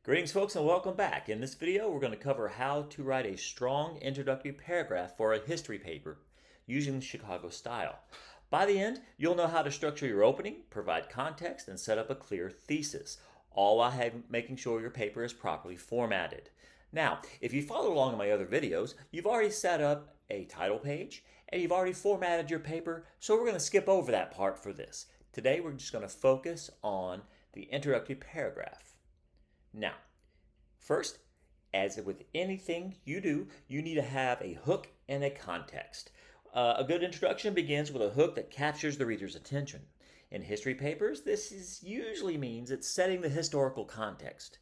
Greetings folks and welcome back. In this video we're going to cover how to write a strong introductory paragraph for a history paper using the Chicago style. By the end, you'll know how to structure your opening, provide context, and set up a clear thesis, all while making sure your paper is properly formatted. Now, if you follow along in my other videos, you've already set up a title page and you've already formatted your paper, so we're going to skip over that part for this. Today we're just going to focus on the introductory paragraph. Now, first, as with anything you do, you need to have a hook and a context. A good introduction begins with a hook that captures the reader's attention. In history papers, usually means it's setting the historical context.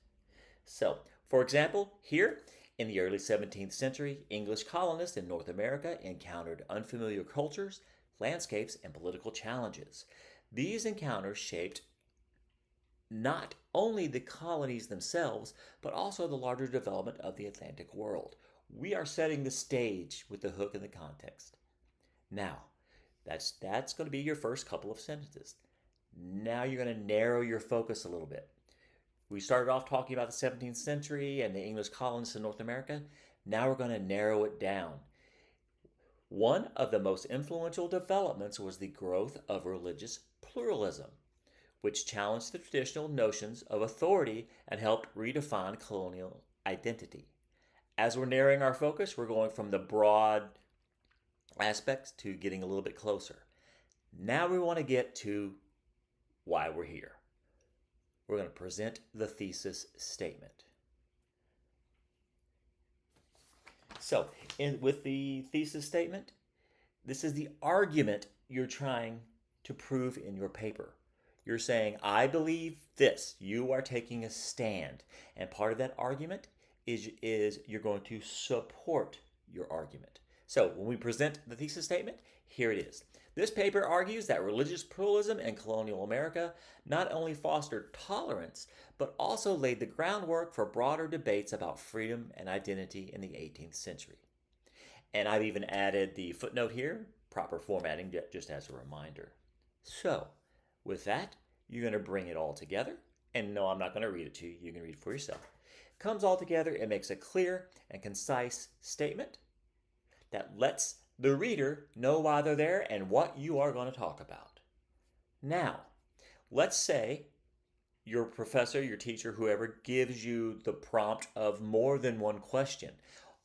So, for example, here, in the early 17th century, English colonists in North America encountered unfamiliar cultures, landscapes, and political challenges. These encounters shaped not only the colonies themselves, but also the larger development of the Atlantic world. We are setting the stage with the hook and the context. Now, that's going to be your first couple of sentences. Now you're going to narrow your focus a little bit. We started off talking about the 17th century and the English colonists in North America. Now we're going to narrow it down. One of the most influential developments was the growth of religious pluralism, which challenged the traditional notions of authority and helped redefine colonial identity. As we're narrowing our focus, we're going from the broad aspects to getting a little bit closer. Now we want to get to why we're here. We're going to present the thesis statement. So, with the thesis statement, this is the argument you're trying to prove in your paper. You're saying, I believe this. You are taking a stand. And part of that argument is you're going to support your argument. So when we present the thesis statement, here it is. This paper argues that religious pluralism in colonial America not only fostered tolerance, but also laid the groundwork for broader debates about freedom and identity in the 18th century. And I've even added the footnote here, proper formatting, just as a reminder. So, with that, you're going to bring it all together. And no, I'm not going to read it to you. You can read it for yourself. It comes all together. It makes a clear and concise statement that lets the reader know why they're there and what you are going to talk about. Now, let's say your professor, your teacher, whoever gives you the prompt of more than one question.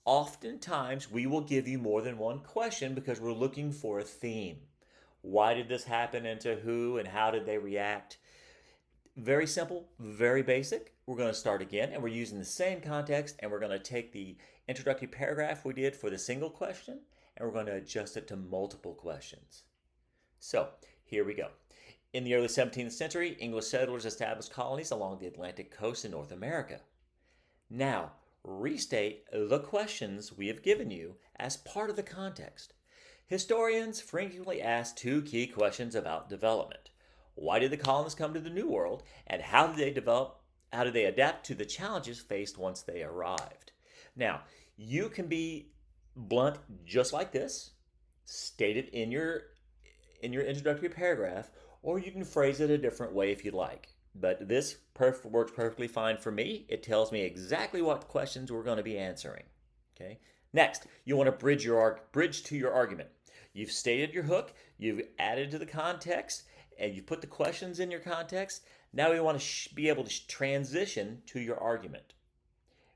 Oftentimes, we will give you more than one question because we're looking for a theme. Why did this happen, and to who, and how did they react? Very simple, very basic. We're going to start again, and we're using the same context, and we're going to take the introductory paragraph we did for the single question, and we're going to adjust it to multiple questions. So, here we go. In the early 17th century, English settlers established colonies along the Atlantic coast in North America. Now, restate the questions we have given you as part of the context. Historians frequently ask two key questions about development. Why did the colonists come to the New World, and how did they develop? How did they adapt to the challenges faced once they arrived? Now, you can be blunt just like this, state it in your introductory paragraph, or you can phrase it a different way if you'd like. But this works perfectly fine for me. It tells me exactly what questions we're going to be answering. Okay. Next, you want to bridge to your argument. You've stated your hook, you've added to the context, and you've put the questions in your context. Now we want to be able to transition to your argument.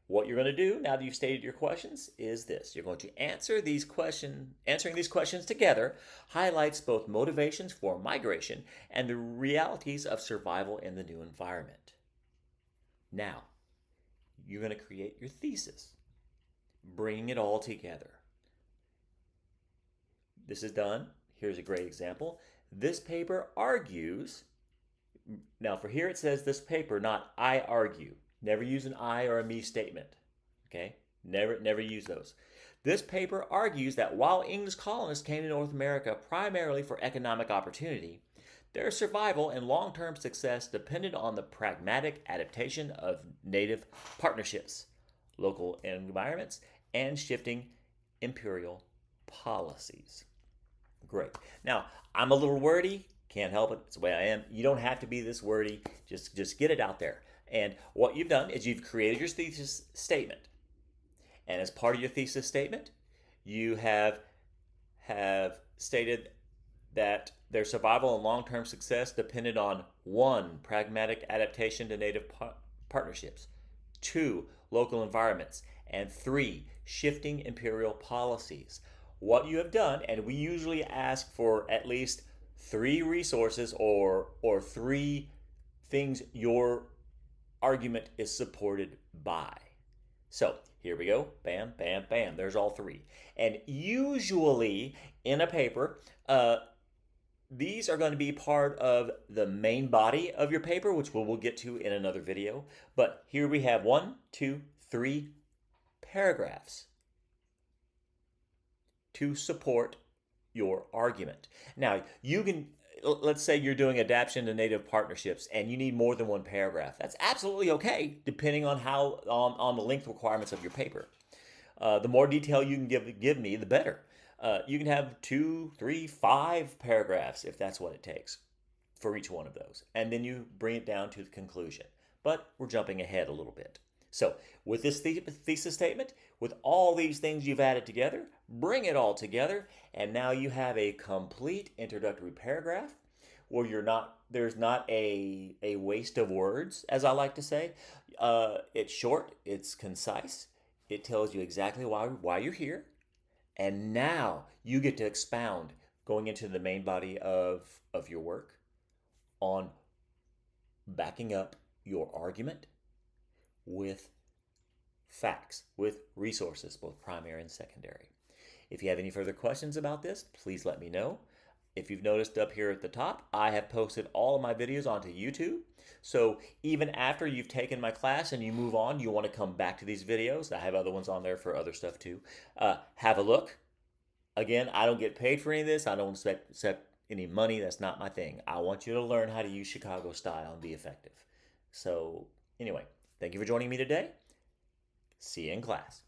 What you're going to do now that you've stated your questions is this. You're going to answering these questions together highlights both motivations for migration and the realities of survival in the new environment. Now, you're going to create your thesis, bringing it all together. This is done. Here's a great example. This paper argues. Now, for here it says this paper, not I argue. Never use an I or a me statement. Okay? Never use those. This paper argues that while English colonists came to North America primarily for economic opportunity, their survival and long-term success depended on the pragmatic adaptation of native partnerships, local environments, and shifting imperial policies. Great. Now, I'm a little wordy. Can't help it. It's the way I am. You don't have to be this wordy. Just get it out there. And what you've done is you've created your thesis statement. And as part of your thesis statement, you have stated that their survival and long-term success depended on 1, pragmatic adaptation to native partnerships, 2, local environments, and 3, shifting imperial policies. What you have done, and we usually ask for at least 3 resources or 3 things your argument is supported by. So here we go. Bam, bam, bam. There's all 3. And usually in a paper, these are going to be part of the main body of your paper, which we'll get to in another video. But here we have 1, 2, 3 paragraphs to support your argument. Now, you can, let's say you're doing adaptation to native partnerships and you need more than 1 paragraph. That's absolutely okay, depending on on the length requirements of your paper. The more detail you can give me, the better. You can have 2, 3, 5 paragraphs if that's what it takes for each one of those. And then you bring it down to the conclusion. But we're jumping ahead a little bit. So with this thesis statement, with all these things you've added together, bring it all together, and now you have a complete introductory paragraph where there's not a waste of words, as I like to say. It's short, it's concise, it tells you exactly why you're here, and now you get to expound, going into the main body of your work, on backing up your argument with facts, with resources, both primary and secondary. If you have any further questions about this, please let me know. If you've noticed up here at the top, I have posted all of my videos onto YouTube. So even after you've taken my class and you move on, you want to come back to these videos. I have other ones on there for other stuff too. Have a look. Again, I don't get paid for any of this. I don't accept any money. That's not my thing. I want you to learn how to use Chicago style and be effective. So anyway, thank you for joining me today. See you in class.